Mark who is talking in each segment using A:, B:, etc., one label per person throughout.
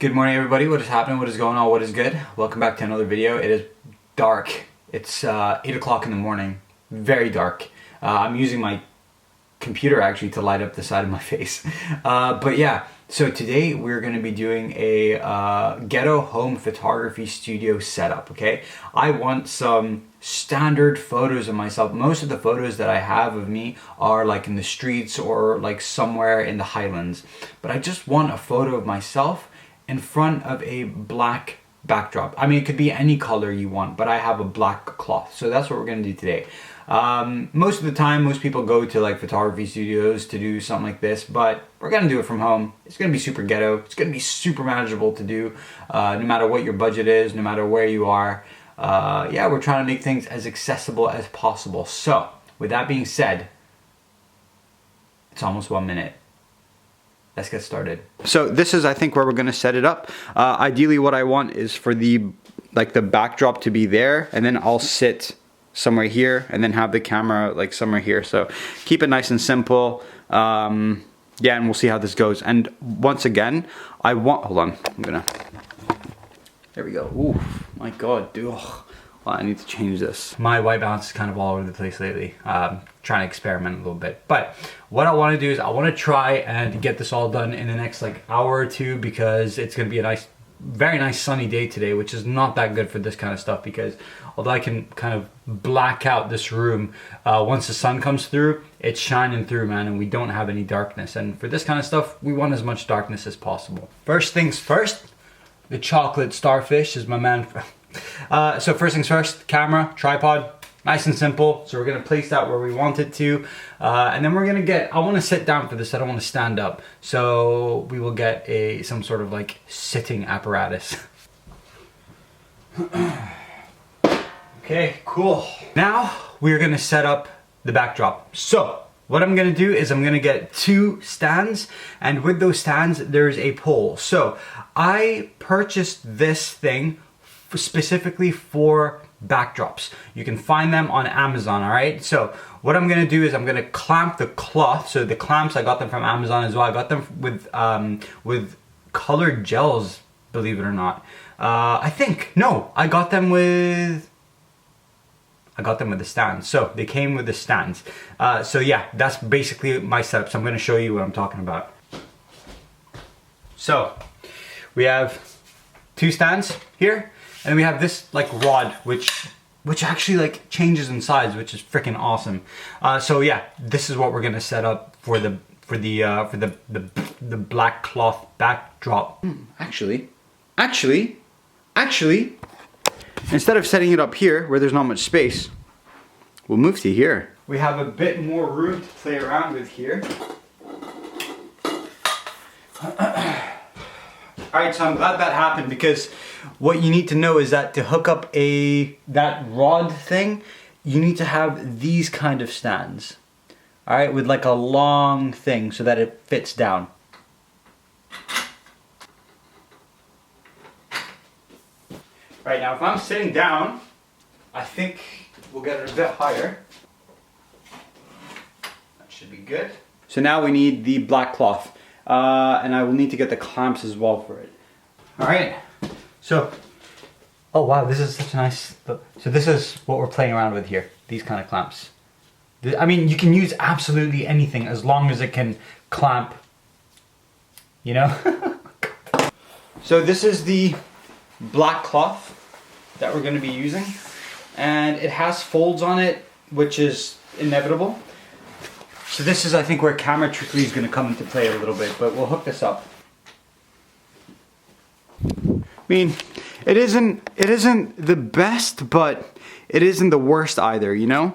A: Good morning everybody, what is happening, what is going on, what is good? Welcome back to another video. It is dark. It's 8 o'clock in the morning. Very dark. I'm using my computer actually to light up the side of my face. But yeah, so today we're going to be doing a ghetto home photography studio setup, okay? I want some standard photos of myself. Most of the photos that I have of me are like in the streets or like somewhere in the Highlands. But I just want a photo of myself in front of a black backdrop. I mean, it could be any color you want, but I have a black cloth. So that's what we're gonna do today. Most of the time, most people go to like photography studios to do something like this, but we're gonna do it from home. It's gonna be super ghetto. It's gonna be super manageable to do, no matter what your budget is, no matter where you are. Yeah, we're trying to make things as accessible as possible. So, with that being said, it's almost 1 minute. Let's get started. So this is, I think, where we're going to set it up. Ideally, what I want is for the backdrop to be there, and then I'll sit somewhere here, and then have the camera like somewhere here. So keep it nice and simple. Yeah, and we'll see how this goes. And once again, hold on, there we go. Ooh, my God, dude. Well, I need to change this. My white balance is kind of all over the place lately. Trying to experiment a little bit. But what I want to do is I want to try and get this all done in the next like hour or two, because it's going to be a nice, very nice sunny day today, which is not that good for this kind of stuff, because although I can kind of black out this room, once the sun comes through, it's shining through, man, and we don't have any darkness. And for this kind of stuff, we want as much darkness as possible. First things first, the chocolate starfish is my man. So first things first, camera, tripod, nice and simple. So we're gonna place that where we want it to. And then we're gonna I wanna sit down for this, I don't wanna stand up. So we will get some sort of like sitting apparatus. Okay, cool. Now we're gonna set up the backdrop. So what I'm gonna do is I'm gonna get 2 stands, and with those stands, there's a pole. So I purchased this thing specifically for backdrops. You can find them on Amazon, all right? So what I'm gonna do is I'm gonna clamp the cloth. So the clamps, I got them from Amazon as well. I got them with colored gels, believe it or not. I got them with the stands. So they came with the stands. So yeah, that's basically my setup. So I'm gonna show you what I'm talking about. So we have 2 stands here, and we have this like rod, which actually like changes in size, which is freaking awesome. So yeah, this is what we're gonna set up for the black cloth backdrop. Actually, instead of setting it up here where there's not much space, we'll move to here. We have a bit more room to play around with here. Alright, so I'm glad that happened, because what you need to know is that to hook up that rod thing, you need to have these kind of stands. Alright, with like a long thing so that it fits down. Right, now if I'm sitting down, I think we'll get it a bit higher. That should be good. So now we need the black cloth. And I will need to get the clamps as well for it. Alright, so, oh wow, this is such a nice, so this is what we're playing around with here, these kind of clamps. I mean, you can use absolutely anything as long as it can clamp, you know? So this is the black cloth that we're going to be using, and it has folds on it, which is inevitable. So this is, I think, where camera trickery is going to come into play a little bit, but we'll hook this up. I mean, it isn't the best, but it isn't the worst either, you know?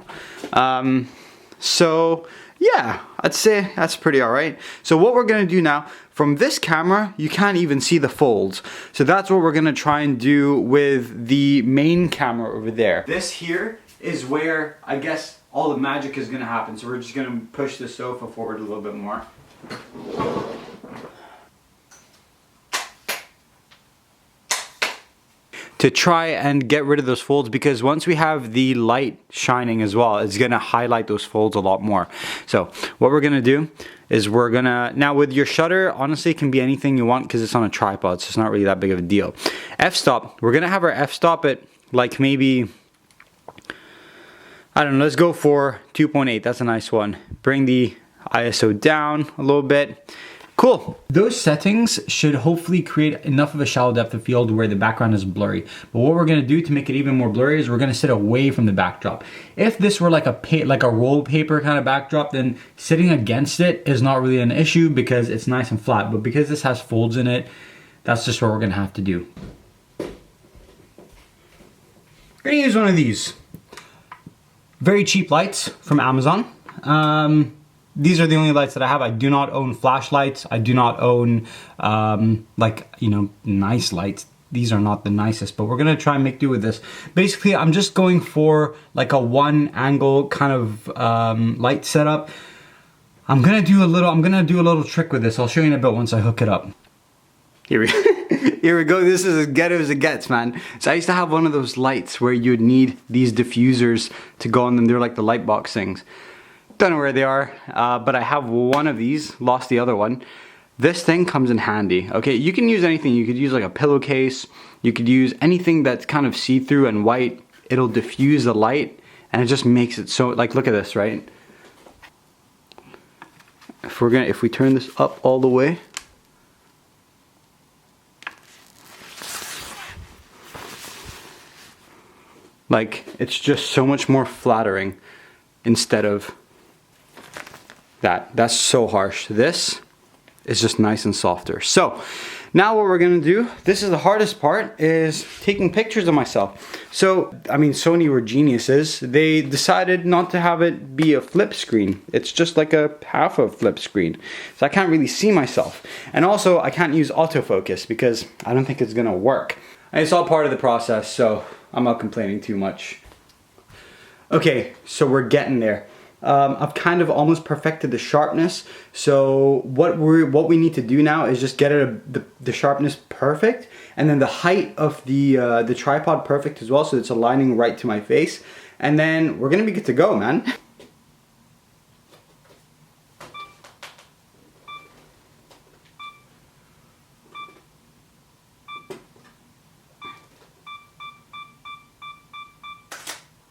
A: So yeah, I'd say that's pretty alright. So what we're going to do now, from this camera, you can't even see the folds. So that's what we're going to try and do with the main camera over there. This here is where, I guess, all the magic is going to happen. So we're just going to push the sofa forward a little bit more. to try and get rid of those folds, because once we have the light shining as well, it's gonna highlight those folds a lot more. So what we're gonna do is we're gonna, now with your shutter, honestly it can be anything you want because it's on a tripod, so it's not really that big of a deal. F-stop, we're gonna have our f-stop at like maybe, I don't know, let's go for 2.8, that's a nice one. Bring the ISO down a little bit. Cool. Those settings should hopefully create enough of a shallow depth of field where the background is blurry. But what we're gonna do to make it even more blurry is we're gonna sit away from the backdrop. If this were like a roll paper kind of backdrop, then sitting against it is not really an issue because it's nice and flat. But because this has folds in it, that's just what we're gonna have to do. We're gonna use one of these very cheap lights from Amazon. These are the only lights that I have. I do not own flashlights. I do not own nice lights. These are not the nicest, but we're gonna try and make do with this. Basically, I'm just going for like a one angle kind of light setup. I'm gonna do a little trick with this. I'll show you in a bit once I hook it up. Here we go. This is as ghetto as it gets, man. So I used to have one of those lights where you'd need these diffusers to go on them. They're like the light box things. Don't know where they are, but I have one of these, lost the other one. This thing comes in handy. Okay, you can use anything. You could use like a pillowcase. You could use anything that's kind of see-through and white. It'll diffuse the light and it just makes it so, like, look at this, right? If we turn this up all the way, like, it's just so much more flattering instead of that. That's so harsh. This is just nice and softer. So now what we're gonna do, this is the hardest part, is taking pictures of myself. So, I mean, Sony were geniuses. They decided not to have it be a flip screen. It's just like a half a flip screen. So I can't really see myself. And also I can't use autofocus because I don't think it's gonna work. And it's all part of the process, so I'm not complaining too much. Okay, so we're getting there. I've kind of almost perfected the sharpness. So what we need to do now is just get the sharpness perfect, and then the height of the tripod perfect as well, so it's aligning right to my face. And then we're gonna be good to go, man.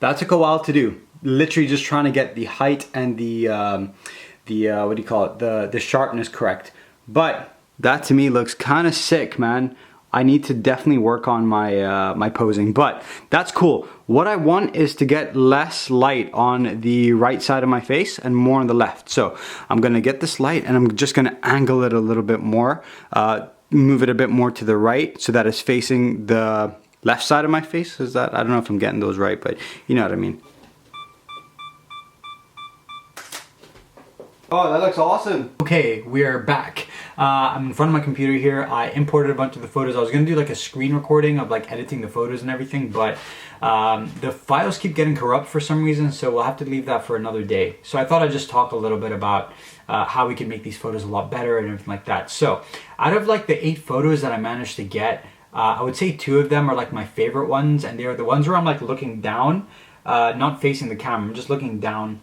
A: That took a while to do. Literally just trying to get the height and the what do you call it? The sharpness correct. But that to me looks kind of sick, man. I need to definitely work on my my posing, but that's cool. What I want is to get less light on the right side of my face and more on the left. So I'm gonna get this light and I'm just gonna angle it a little bit more, move it a bit more to the right so that it's facing the left side of my face. Is that, I don't know if I'm getting those right, but you know what I mean. Oh, that looks awesome. Okay, we're back. I'm in front of my computer here. I imported a bunch of the photos. I was gonna do like a screen recording of like editing the photos and everything, but the files keep getting corrupt for some reason, so we'll have to leave that for another day. So I thought I'd just talk a little bit about how we can make these photos a lot better and everything like that. So out of like the 8 photos that I managed to get, I would say 2 of them are like my favorite ones, and they're the ones where I'm like looking down, not facing the camera, I'm just looking down.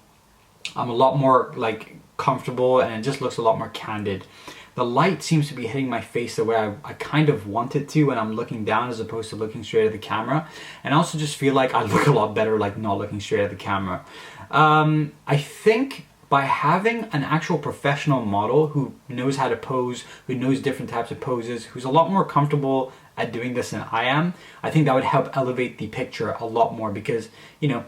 A: I'm a lot more like comfortable and it just looks a lot more candid. The light seems to be hitting my face the way I kind of want it to when I'm looking down as opposed to looking straight at the camera. And I also just feel like I look a lot better like not looking straight at the camera. I think by having an actual professional model who knows how to pose, who knows different types of poses, who's a lot more comfortable at doing this than I am, I think that would help elevate the picture a lot more because, you know,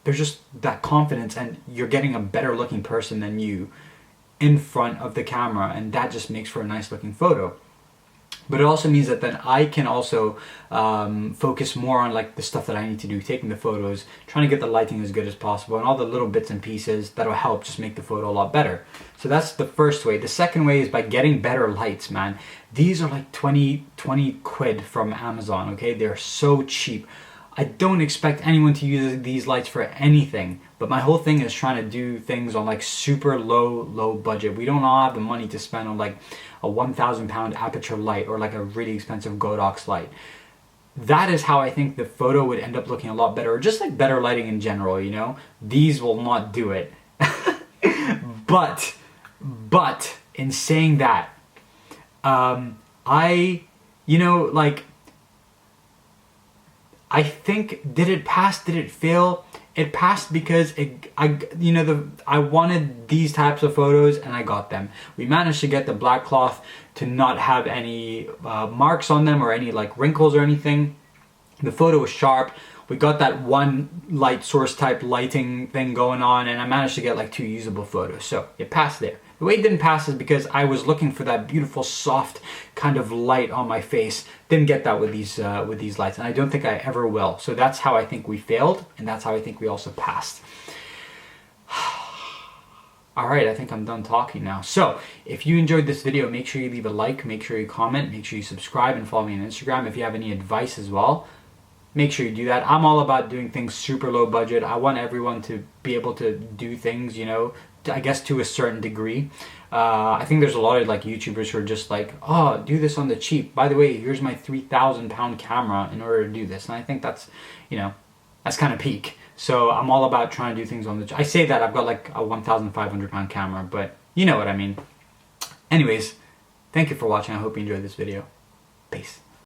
A: there's just that confidence and you're getting a better looking person than you in front of the camera, and that just makes for a nice looking photo. But it also means that then I can also focus more on like the stuff that I need to do, taking the photos, trying to get the lighting as good as possible, and all the little bits and pieces that'll help just make the photo a lot better. So that's the first way. The second way is by getting better lights, man. These are like 20 quid from Amazon, okay? They're so cheap. I don't expect anyone to use these lights for anything, but my whole thing is trying to do things on like super low budget. We don't all have the money to spend on like a 1,000 pound aperture light or like a really expensive Godox light. that is how I think the photo would end up looking a lot better, or just like better lighting in general, you know? These will not do it. But in saying that, you know, like, I think, did it pass? Did it fail? It passed because I wanted these types of photos and I got them. We managed to get the black cloth to not have any marks on them or any like wrinkles or anything. The photo was sharp. We got that one light source type lighting thing going on, and I managed to get like 2 usable photos. So it passed there. The way it didn't pass is because I was looking for that beautiful soft kind of light on my face. Didn't get that with these lights, and I don't think I ever will. So that's how I think we failed, and that's how I think we also passed. All right, I think I'm done talking now. So if you enjoyed this video, make sure you leave a like, make sure you comment, make sure you subscribe, and follow me on Instagram. If you have any advice as well, make sure you do that. I'm all about doing things super low budget. I want everyone to be able to do things, you know, I guess to a certain degree. I think there's a lot of like YouTubers who are just like, oh, do this on the cheap. By the way, here's my 3,000 pound camera in order to do this. And I think that's, you know, that's kind of peak. So I'm all about trying to do things on the, I say that I've got like a 1,500 pound camera, but you know what I mean. Anyways, thank you for watching. I hope you enjoyed this video. Peace.